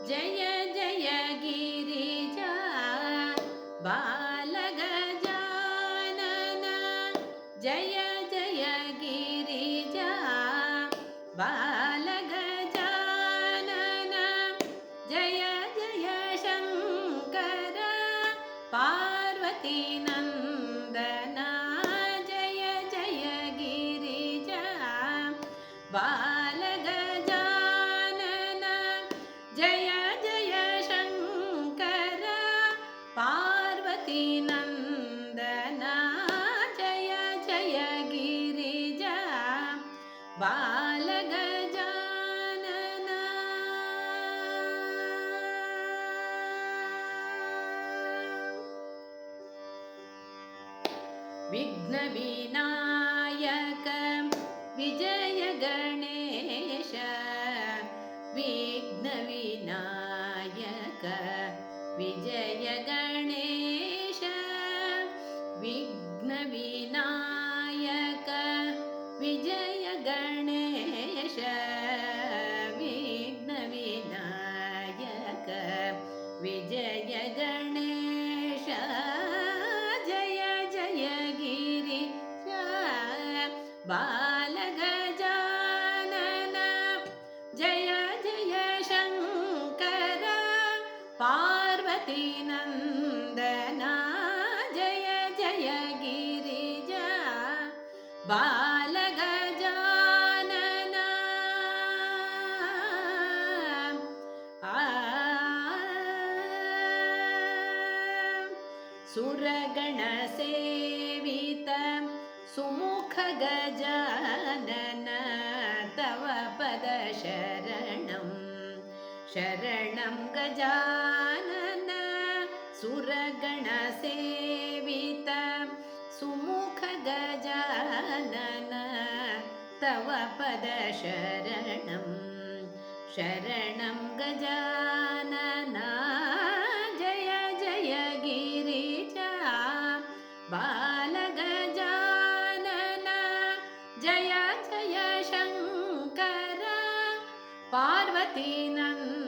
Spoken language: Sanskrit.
जय जय गिरिजा बालगजानन जय जय गिरिजा बालगजानन जय जय शंकर पार्वती नंदना जय जय गिरिजा बालगजानन जय जय शंकर पार्वती नंदना जय जय गिरिजा बालगजानन विघ्नविनायक विजय गणेश विघ्नविनायक विजय गणेश विघ्नविनायक विजय गणेश विघ्नविनायक विजय गणेश जय जय गिरिजा बालगजानन जय जय शंकर पार्वती नंदना जय जय गिरिजा बालगजानन सुरगण सेवित सुमुख गजानन तव पद शरणं शरणं गजानन सुरगण सेवित सुमुख गजानन तव पद शरणं शरणं गजानन जय जय गिरिजा बालगजानन जय जय शंकर पार्वती नंदना